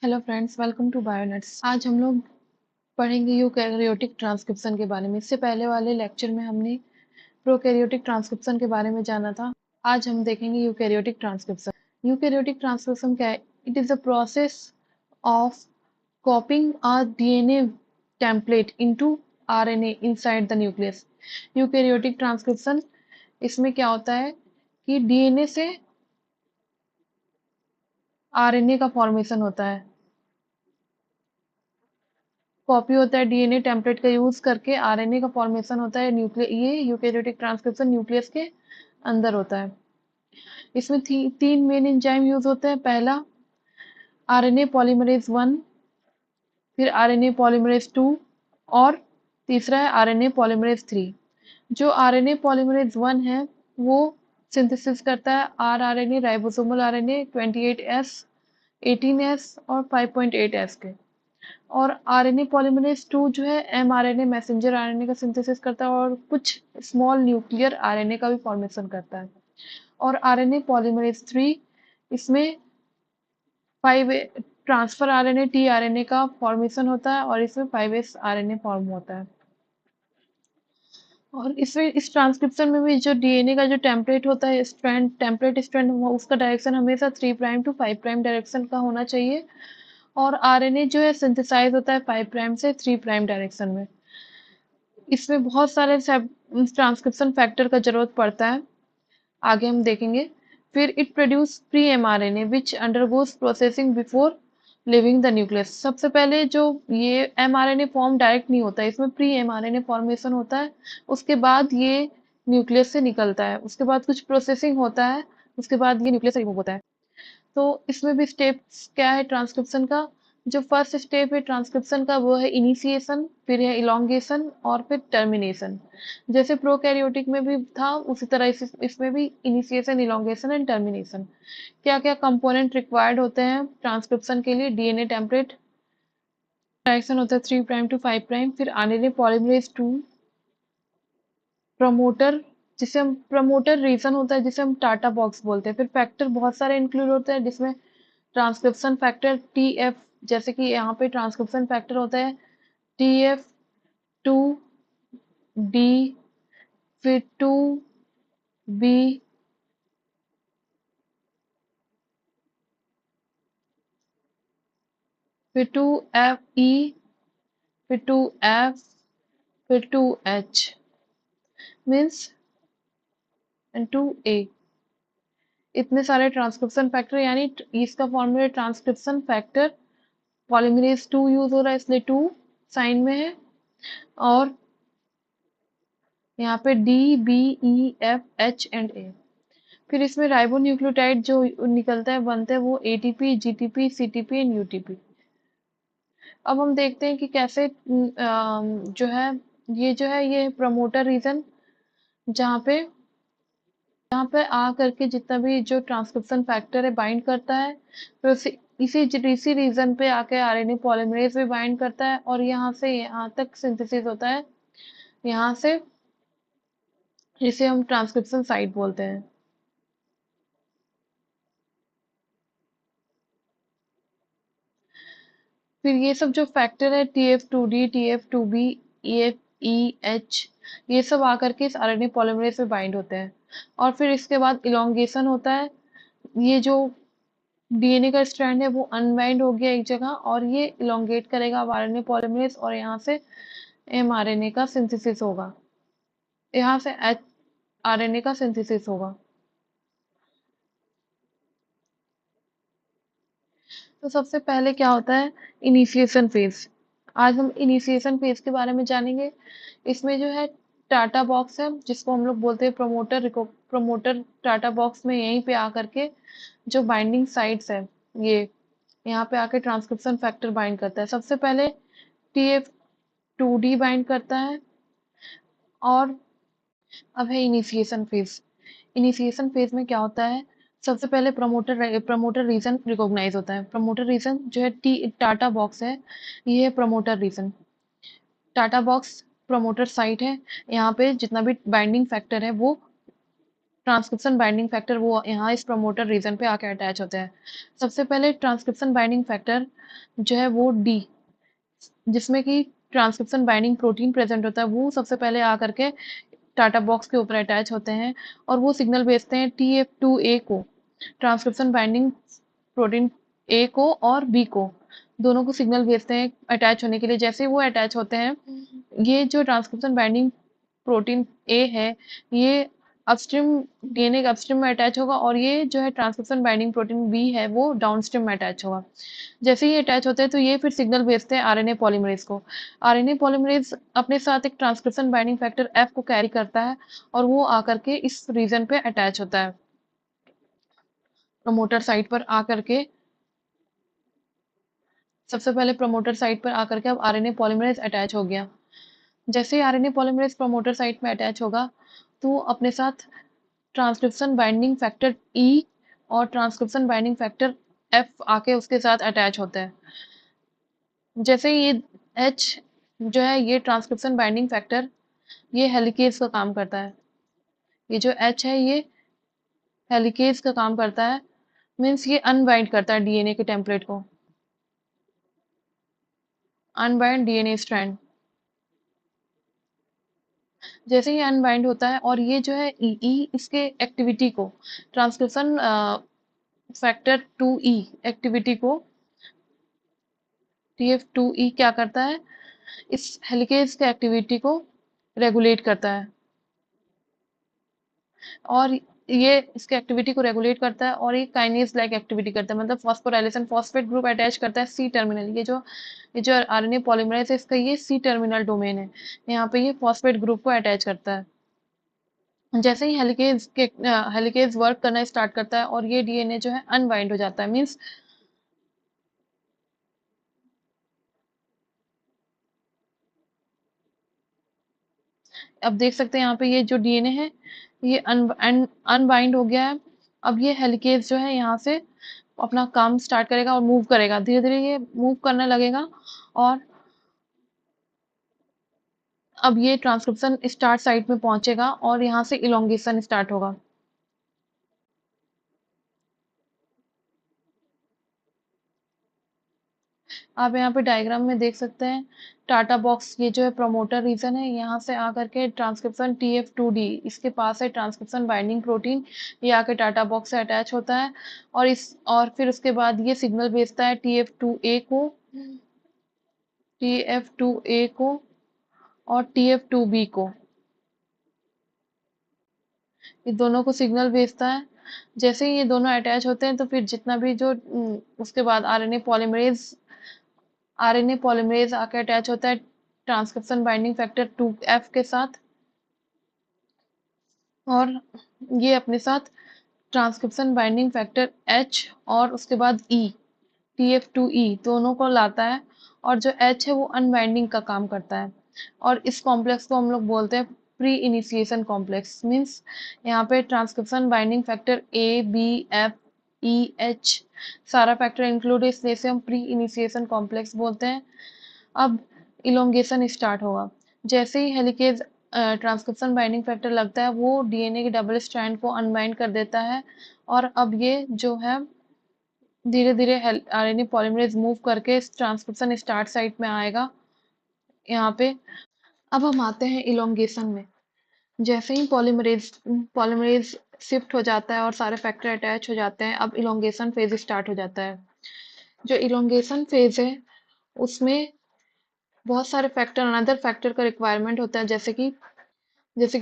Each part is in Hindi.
Hello friends, welcome to Bionets. आज हम लोग पढ़ेंगे यूकैरियोटिक ट्रांसक्रिप्शन के बारे में। इससे पहले वाले लेक्चर में हमने प्रोकैरियोटिक ट्रांसक्रिप्शन के बारे में जाना था। आज हम देखेंगे यूकैरियोटिक ट्रांसक्रिप्शन। यूकैरियोटिक ट्रांसक्रिप्शन क्या है? It is the process of कॉपिंग a DNA template into RNA inside the nucleus. Eukaryotic transcription इसमें क्या होता है कि डीएनए से आरएनए का फॉर्मेशन होता है, कॉपी होता है डीएनए टेम्पलेट का यूज करके, आरएनए का फॉर्मेशन होता है। ये यूकैरियोटिक ट्रांसक्रिप्शन न्यूक्लियस के अंदर होता है। इसमें तीन मेन एंजाइम यूज होते हैं। पहला आरएनए पॉलीमरेज 1, फिर आरएनए पॉलीमरेज 2 और तीसरा है आरएनए पॉलीमरेज 3। जो आरएनए पॉलीमरेज 1 है वो सिंथेसिस करता है rRNA, ribosomal RNA 28S, 18S और 5.8S के। और आरएनए पॉलीमरेज 2 जो है एमआरएनए मैसेंजर आरएनए का सिंथेसिस करता है और कुछ स्मॉल न्यूक्लियर आरएनए का भी फॉर्मेशन करता है। और आरएनए पॉलीमरेज 3 इसमें 5 ट्रांसफर आरएनए टीआरएनए का फॉर्मेशन होता है और इसमें 5S आरएनए फॉर्म होता है। और इसमें इस ट्रांसक्रिप्शन में भी जो डीएनए का जो टेम्पलेट होता है, स्ट्रैंड टेम्पलेट स्ट्रैंड, उसका डायरेक्शन हमेशा 3 प्राइम टू 5 प्राइम डायरेक्शन का होना चाहिए। और आरएनए जो है सिंथेसाइज होता है 5 प्राइम से 3 प्राइम डायरेक्शन में। इसमें बहुत सारे ट्रांसक्रिप्शन फैक्टर का जरूरत पड़ता है, आगे हम देखेंगे। फिर it produce pre mRNA which undergoes processing before living the nucleus. सबसे पहले जो ये एमआरएनए फॉर्म डायरेक्ट नहीं होता है, इसमें प्री एमआरएनए फॉर्मेशन होता है। उसके बाद ये न्यूक्लियस से निकलता है, उसके बाद कुछ प्रोसेसिंग होता है, उसके बाद ये न्यूक्लियस से रिमूव होता है। तो इसमें भी स्टेप्स क्या है ट्रांसक्रिप्शन का? जो फर्स्ट स्टेप है ट्रांसक्रिप्शन का वो है इनिशिएशन, फिर है इलोंगेशन और फिर टर्मिनेशन। जैसे प्रोकैरियोटिक में भी था उसी तरह इसमें भी इनिशिएशन, इलोंगेशन एंड टर्मिनेशन। क्या क्या कंपोनेंट रिक्वायर्ड होते हैं ट्रांसक्रिप्शन के लिए? डीएनए टेम्पलेट, डायरेक्शन होता है 3 प्राइम टू 5 प्राइम, फिर आरएनए पॉलीमरेज 2, प्रमोटर जिसे हम प्रमोटर रीजन होता है जिसे हम टाटा बॉक्स बोलते हैं, फिर फैक्टर बहुत सारे इंक्लूड होते हैं जिसमें ट्रांसक्रिप्शन फैक्टर TF, जैसे कि यहाँ पे ट्रांसक्रिप्शन फैक्टर होता है TF2D, फिर 2B, फिर 2FE, फिर 2F, फिर 2H मीन्स एंड 2A। इतने सारे ट्रांसक्रिप्शन फैक्टर, यानी इसका formula transcription factor polymerase 2 use हो रहा है इसलिए 2 साइन में है। और यहाँ पे D, B, E, F, H and A। फिर इसमें राइबोन्यूक्लियोटाइड जो निकलता है, बनता है, वो ATP, GTP, CTP and UTP। अब हम देखते हैं कि कैसे जो है ये प्रमोटर रीजन, जहाँ पे आ करके जितना भी जो ट्रांसक्रिप्शन फैक्टर है बाइंड करता है, फिर इसी रीजन पे आके आरएनए पॉलीमरेज भी बाइंड करता है और यहाँ से यहाँ तक सिंथेसिस होता है, यहाँ से, जिसे हम ट्रांसक्रिप्शन साइट बोलते हैं। फिर ये सब जो फैक्टर है TF2D, TF2B, EF, EH, ये सब आकर के इस आरएनए पॉलीमरेज में बाइंड होते हैं। और फिर इसके बाद इलोंगेशन होता है। ये जो डीएनए का स्ट्रैंड है वो अनबाइंड हो गया एक जगह और ये इलोंगेट करेगा आरएनए पॉलीमरेज और यहाँ से एमआरएनए का सिंथेसिस होगा, यहाँ से आरएनए का सिंथेसिस होगा। तो सबसे पहले क्या होता है? Initiation phase. आज हम इनिशिएशन फेज के बारे में जानेंगे। इसमें जो है टाटा बॉक्स है जिसको हम लोग बोलते हैं प्रमोटर। प्रमोटर टाटा बॉक्स में यहीं पे आकर के जो बाइंडिंग साइट्स है, ये यहाँ पे आके ट्रांसक्रिप्शन फैक्टर बाइंड करता है। सबसे पहले TF2D बाइंड करता है। और अब है इनिशिएशन फेज। इनिशिएशन फेज में क्या होता है? सबसे पहले प्रमोटर रीजन रिकॉग्नाइज होता है। प्रमोटर रीजन जो है टाटा बॉक्स है, ये है promoter region. TATA box promoter site है, यहाँ पे जितना भी बाइंडिंग फैक्टर है वो ट्रांसक्रिप्शन बाइंडिंग फैक्टर वो यहाँ इस प्रमोटर रीजन पे आके अटैच होते हैं। सबसे पहले ट्रांसक्रिप्शन बाइंडिंग फैक्टर जो है वो डी, जिसमें कि ट्रांसक्रिप्शन बाइंडिंग प्रोटीन प्रेजेंट होता है, वो सबसे पहले आकर के टाटा बॉक्स के ऊपर अटैच होते हैं और वो सिग्नल भेजते हैं TF2A को, ट्रांसक्रिप्शन बाइंडिंग प्रोटीन ए को और बी को, दोनों को सिग्नल भेजते हैं अटैच होने के लिए। जैसे ही वो अटैच होते हैं, ये जो ट्रांसक्रिप्शन बाइंडिंग प्रोटीन ए है, ये अपस्ट्रीम डीएनए के अपस्ट्रीम में अटैच होगा और ये जो है ट्रांसक्रिप्शन बाइंडिंग प्रोटीन बी है वो डाउनस्ट्रीम में अटैच होगा। जैसे ही अटैच होते हैं तो ये फिर सिग्नल भेजते हैं आरएनए पॉलीमरेज को। आरएनए पॉलीमरेज अपने साथ एक ट्रांसक्रिप्शन बाइंडिंग फैक्टर एफ को कैरी करता है और वो आकर के इस रीजन पे अटैच होता है, प्रमोटर साइट पर आकर के। सबसे पहले प्रमोटर साइट पर आकर के अब आरएनए पॉलीमरेज अटैच हो गया। जैसे ही आरएनए पॉलीमरेज प्रमोटर साइट में अटैच होगा तो अपने साथ ट्रांसक्रिप्शन बाइंडिंग फैक्टर ई और ट्रांसक्रिप्शन बाइंडिंग फैक्टर एफ आके उसके साथ अटैच होते हैं। जैसे ही ये एच जो है ये ट्रांसक्रिप्शन बाइंडिंग फैक्टर, ये हेलिकेज का काम करता है। ये जो एच है ये हेलिकेज का काम करता है, मीन्स ये अनबाइंड करता है डीएनए के टेम्पलेट को, अनबाइंड डीएनए स्ट्रैंड। जैसे ही अनबाइंड होता है और ये जो है ई इसके एक्टिविटी को, ट्रांसक्रिप्शन फैक्टर 2E एक्टिविटी को TF2E क्या करता है, इस हेलिकेज के एक्टिविटी को रेगुलेट करता है और ये इसके एक्टिविटी को रेगुलेट करता है और ये काइनेज लाइक एक्टिविटी करता है, मतलब फॉस्फोराइलेशन फॉस्फेट ग्रुप अटैच करता है सी टर्मिनल। ये जो आरएनए पॉलीमरेज है इसका ये सी टर्मिनल डोमेन है, यहाँ पे ये फॉस्फेट ग्रुप को अटैच करता है। जैसे ही हेलिकेज वर्क करना स्टार्ट करता है और ये डीएनए जो है अनबाइंड हो जाता है, मीन्स अब देख सकते हैं यहाँ पे ये जो डीएनए है ये अनबाइंड हो गया है। अब ये हेलिकेज जो है यहाँ से अपना काम स्टार्ट करेगा और मूव करेगा, धीरे धीरे ये मूव करने लगेगा और अब ये ट्रांसक्रिप्शन स्टार्ट साइट में पहुंचेगा और यहाँ से इलोंगेशन स्टार्ट होगा। आप यहाँ पे डायग्राम में देख सकते हैं टाटा बॉक्स, ये जो है प्रमोटर रीजन है, यहाँ से आकर के ट्रांसक्रिप्शन TF2D इसके पास है ट्रांसक्रिप्शन बाइंडिंग प्रोटीन, ये आके टाटा बॉक्स से अटैच होता है और फिर उसके बाद ये सिग्नल भेजता है TF2A को और TF2B को, ये दोनों को सिग्नल भेजता है। जैसे ही ये दोनों अटैच होते हैं तो फिर जितना भी जो उसके बाद आरएनए पॉलीमरेज आके अटैच होता है ट्रांसक्रिप्शन बाइंडिंग फैक्टर 2F के साथ और ये अपने साथ ट्रांसक्रिप्शन बाइंडिंग फैक्टर H और उसके बाद E TF2E दोनों को लाता है और जो H है वो अनबाइंडिंग का काम करता है और इस कॉम्प्लेक्स को हम लोग बोलते हैं प्री इनिशिएशन कॉम्प्लेक्स। मीन्स यहाँ पे transcription binding factor A B F E H सारा फैक्टर इंक्लूड है, इसलिए इसे हम प्री इनिशिएशन कॉम्प्लेक्स बोलते हैं। अब इलोंगेशन स्टार्ट होगा। जैसे ही हेलिकेज ट्रांसक्रिप्शन बाइंडिंग फैक्टर लगता है वो डीएनए के डबल स्ट्रैंड को अनबाइंड कर देता है और अब ये जो है धीरे धीरे आरएनए पॉलीमरेज मूव करके ट्रांसक्रिप्शन स्टार्ट साइट में आएगा यहाँ पे। अब हम आते हैं इलोंगेशन में। जैसे ही पॉलीमरेज शिफ्ट हो जाता है और सारे फैक्टर अटैच हो जाते हैं, अब इलोंगेशन फेज स्टार्ट हो जाता है। जो इलोंगेशन फेज है उसमें बहुत सारे फैक्टर, अनदर फैक्टर का रिक्वायरमेंट होता है, जैसे कि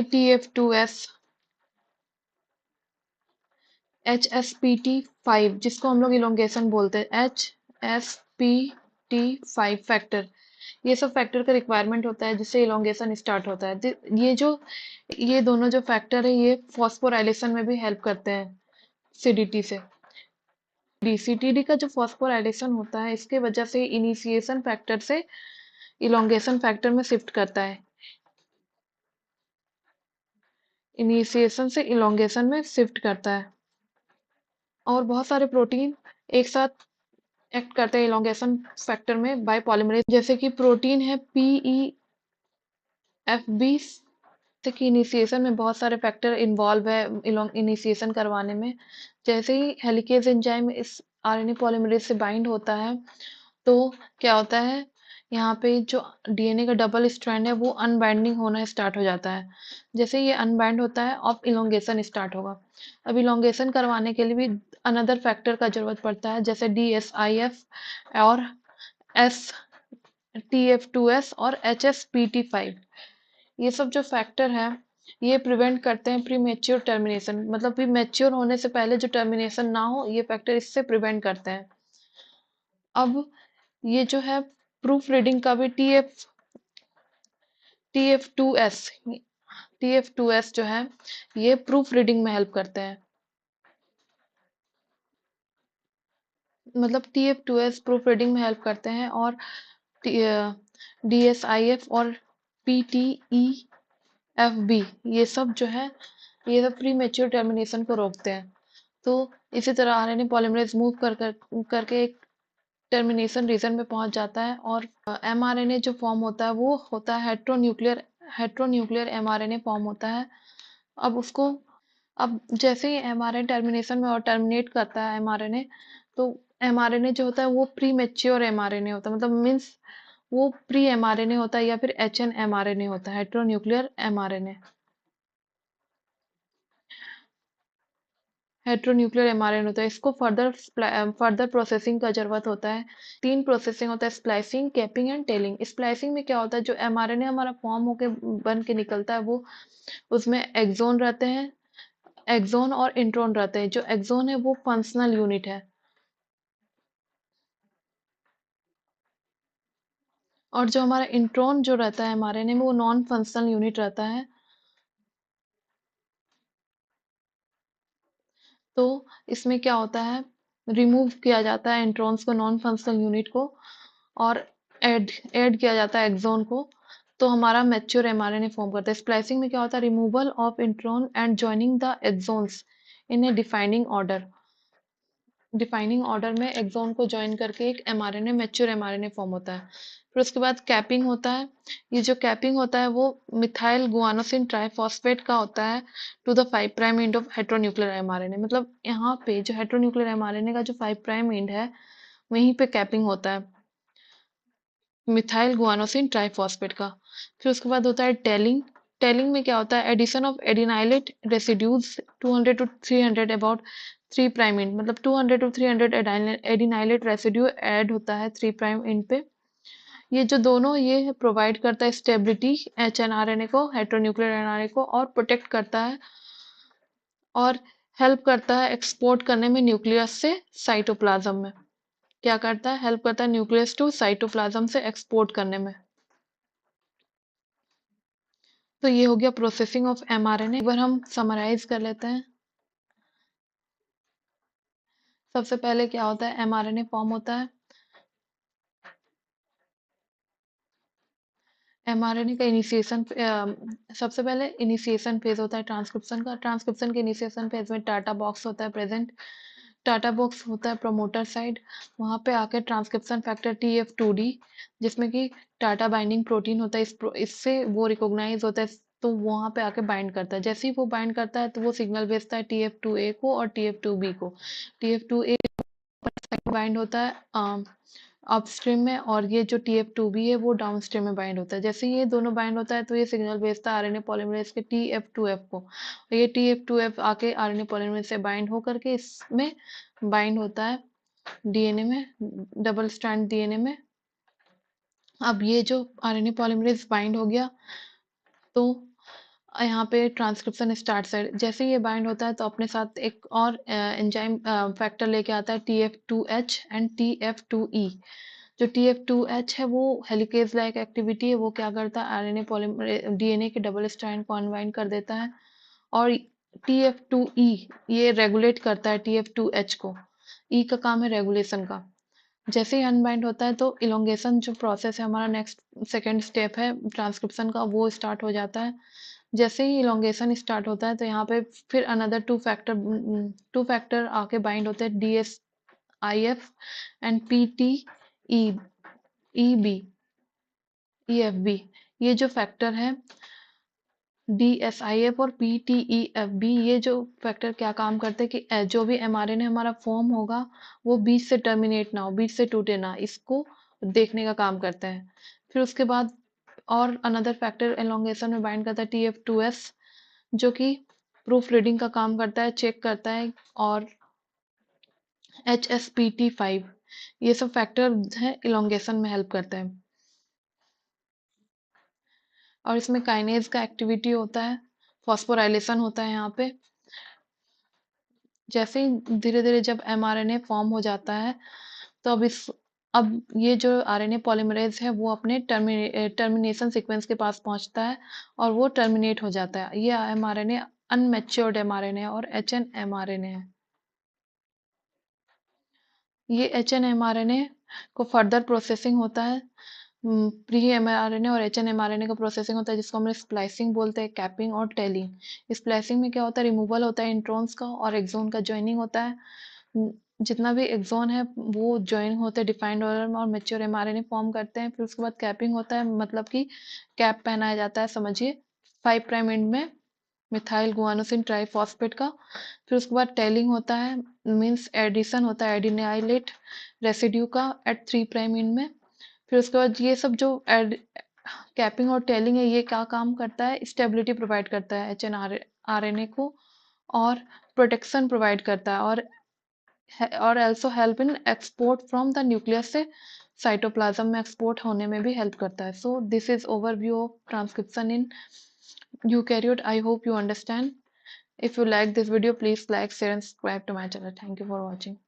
TF2S, HSPT5 जिसको हम लोग इलोंगेशन बोलते हैं, HSPT5 फैक्टर, ये सब फैक्टर का रिक्वायरमेंट होता है जिससे इलोंगेशन स्टार्ट होता है। ये दोनों जो फैक्टर है ये फॉस्फोराइलेशन में भी हेल्प करते हैं सीडीटी से। सीटीडी का जो फॉस्फोराइलेशन होता है इसके वजह से इनिशिएशन फैक्टर से इलोंगेशन फैक्टर में शिफ्ट करता है, इनिशिएशन से इलोंगेशन में शिफ्ट करता है और बहुत सारे प्रोटीन एक साथ एक्ट करते हैं इलोंगेशन फैक्टर में बाय पॉलीमरेज। जैसे कि प्रोटीन है PEFB जैसे कि इनिशिएशन में बहुत सारे फैक्टर इन्वॉल्व है इनिशिएशन करवाने में। जैसे ही हेलिकेज एंजाइम इस आरएनए पॉलीमरेज से बाइंड होता है तो क्या होता है, यहाँ पे जो डीएनए का डबल स्ट्रैंड है वो अनबाइंडिंग होना स्टार्ट हो जाता है। जैसे ये अनबाइंड होता है अब इलोंगेशन स्टार्ट होगा। अब इलोंगेशन करवाने के लिए भी अनदर फैक्टर का जरूरत पड़ता है, जैसे DSIF और STF2S और HSPT5। ये सब जो फैक्टर है ये प्रिवेंट करते हैं प्री मेच्योर टर्मिनेशन, मतलब प्री मेच्योर होने से पहले जो टर्मिनेशन ना हो, ये फैक्टर इससे प्रिवेंट करते हैं। अब ये जो है प्रूफ रीडिंग का भी TF2S TF2S जो है ये प्रूफ रीडिंग में हेल्प करते हैं। मतलब TF2S प्रूफ रीडिंग में हेल्प करते हैं और DSIF और PTEFB ये सब जो है ये सब प्री मेच्योर टर्मिनेशन को रोकते हैं। तो इसी तरह आरएनए पॉलीमरेज मूव करके एक टर्मिनेशन रीजन में पहुंच जाता है और एमआरएनए जो फॉर्म होता है वो होता है हेट्रोन्यूक्लियर एमआरएनए फॉर्म होता है। अब उसको अब जैसे ही एमआरएनए टर्मिनेशन में और टर्मिनेट करता है एमआरएनए, तो एमआरएनए जो होता है वो प्री मेच्योर एमआरएनए होता है, मतलब मीन्स वो प्री एमआरएनए होता है या फिर एचएन एमआरएनए होता है, हेट्रोन्यूक्लियर एमआरएनए। हेट्रोन्यूक्लियर एमआरएनए होता है, इसको फर्दर प्रोसेसिंग का जरूरत होता है। 3 प्रोसेसिंग होता है, splicing, capping and telling. Splicing में क्या होता है, जो एमआरएनए हमारा फॉर्म होके बन के निकलता है वो उसमें एक्सोन रहते हैं, एक्सोन और इंट्रोन रहते हैं। जो एक्सोन है वो फंक्शनल यूनिट है और जो हमारा इंट्रोन जो रहता है एमआरएनए में वो नॉन फंक्शनल यूनिट रहता है। तो इसमें क्या होता है, रिमूव किया जाता है इंट्रॉन्स को, नॉन फंक्शनल यूनिट को, और ऐड ऐड किया जाता है एक्सोन को। तो हमारा मैच्योर एमआरएनए फॉर्म करता है। स्प्लाइसिंग में क्या होता है, removal of intron and joining the exons in A defining order में एक्सोन को ज्वाइन करके एक एमआरएनए मैच्योर एमआरएनए फॉर्म होता है। फिर उसके बाद कैपिंग होता है। ये जो कैपिंग होता है वो मिथाइल गुआनोसिन ट्राइफॉस्फेट का होता है to the 5 prime end of heteronuclear mRNA. मतलब यहाँ पे जो हेट्रोन्यूक्लियर एमआरएनए का जो 5 प्राइम एंड है वहीं पे कैपिंग होता है मिथाइल गुआनोसिन ट्राइफॉस्फेट का। फिर उसके बाद होता है टेलिंग। टेलिंग में क्या होता है, addition of adenylate residues 200 to 300 about 3 prime end, मतलब 200 टू 300 एडिनाइलेट रेसिड्यू ऐड होता है 3 प्राइम एंड पे। ये जो दोनों ये प्रोवाइड करता है स्टेबिलिटी एचएनआरएनए को, हेट्रोन्यूक्लियर एनआरएनए को, और प्रोटेक्ट करता है और हेल्प करता है एक्सपोर्ट करने में न्यूक्लियस से साइटोप्लाज्म में। क्या करता है, हेल्प करता है न्यूक्लियस टू साइटोप्लाज्म से एक्सपोर्ट करने में। तो ये हो गया प्रोसेसिंग ऑफ एमआरएनए। एक बार हम समराइज कर लेते हैं। सबसे पहले क्या होता है, एमआरएनए फॉर्म होता है। एमआरएनए का इनिशिएशन सबसे पहले इनिशिएशन फेज होता है ट्रांसक्रिप्शन का। ट्रांसक्रिप्शन के इनिशिएशन फेज में टाटा बॉक्स होता है प्रेजेंट। टाटा बॉक्स होता है प्रोमोटर साइड। वहां पे आके ट्रांसक्रिप्शन फैक्टर TF2D, जिसमें कि टाटा बाइंडिंग प्रोटीन होता है, इससे वो रिकॉग्नाइज होता है, तो वहां पे आके बाइंड करता है। जैसे ही वो बाइंड करता है तो वो सिग्नल भेजता है TF2A को और TF2B को। TF2A बाइंड होता है अपस्ट्रीम में, और ये जो TF2B है वो डाउनस्ट्रीम में बाइंड होता है। जैसे ये दोनों बाइंड होता है तो ये सिग्नल भेजता है आरएनए पॉलीमरेज के TF2F को, और ये TF2F आके आरएनए पॉलीमरेज से बाइंड होकर के इसमें बाइंड होता है डीएनए में, डबल स्ट्रैंड डीएनए में। अब ये जो आरएनए पॉलीमरेज बाइंड हो गया तो यहाँ पे ट्रांसक्रिप्शन स्टार्ट साइड, जैसे ही ये बाइंड होता है तो अपने साथ एक और एंजाइम फैक्टर लेके आता है TF2H एंड TF2E। जो TF2H है वो हेलिकेज लाइक एक्टिविटी है, वो क्या करता है आरएनए पॉलीमरेज डीएनए के डबल स्ट्रैंड को अनवाइंड कर देता है। और TF2E ये रेगुलेट करता है TF2H को। E का काम है रेगुलेशन का। जैसे ही अनबाइंड होता है तो इलोंगेशन जो प्रोसेस है हमारा नेक्स्ट सेकेंड स्टेप है ट्रांसक्रिप्शन का, वो स्टार्ट हो जाता है। जैसे ही इलोंगेशन स्टार्ट होता है तो यहाँ पे फिर अनदर टू फैक्टर आके बाइंड होते हैं DSIF एंड PTEB EFB। ये जो फैक्टर है DSIF और PTEFB, ये जो फैक्टर क्या काम करते हैं कि जो भी mRNA हमारा फॉर्म होगा वो बीच से टर्मिनेट ना हो, बीच से टूटे ना, इसको देखने का काम करता है। फिर उसके बाद और अनदर फैक्टर एलोंगेशन में बाइंड करता है TF2S, जो कि प्रूफ रीडिंग का काम करता है, चेक करता है। और HSPT5, ये सब फैक्टर है इलोंगेशन में हेल्प करता है। और इसमें काइनेज का एक्टिविटी होता है, फॉस्फोराइलेशन होता है यहाँ पे। जैसे ही धीरे धीरे जब mRNA फॉर्म हो जाता है, तो अब ये जो RNA पॉलीमरेज है वो अपने टर्मिनेशन सीक्वेंस के पास पहुंचता है और वो टर्मिनेट हो जाता है। ये mRNA अनमेच्योर्ड mRNA है और HN mRNA है। ये HN mRNA को फर्दर प्रोसेसिंग होता है, प्री mRNA और HN mRNA का प्रोसेसिंग होता है, जिसको हम स्प्लाइसिंग बोलते हैं, कैपिंग और टेलिंग। स्प्लाइसिंग में क्या होता है, रिमूवल होता है इंट्रॉन्स का और एक्सोन का ज्वाइनिंग होता है। जितना भी एक्सोन है वो ज्वाइन होते हैं डिफाइंड ऑर्डर में और मेच्योर mRNA फॉर्म करते हैं। फिर उसके बाद कैपिंग होता है, मतलब कि कैप पहनाया जाता है, समझिए 5 प्राइम एंड में मिथाइल गुआनोसिन ट्राइफॉस्फेट का। फिर उसके बाद टेलिंग होता है, मीन्स एडिशन होता है एडिनाइलेट रेसिड्यू का एट 3 प्राइम एंड में। फिर उसके बाद ये सब जो कैपिंग और टेलिंग है, ये क्या काम करता है, स्टेबिलिटी प्रोवाइड करता है HNRNA को, और प्रोटेक्शन प्रोवाइड करता है, और also help in export from the nucleus से साइटोप्लाज्म में एक्सपोर्ट होने में भी हेल्प करता है। So this is overview of transcription in eukaryote. I hope you understand. If you like this video, please like, share and subscribe to my channel. Thank you for watching.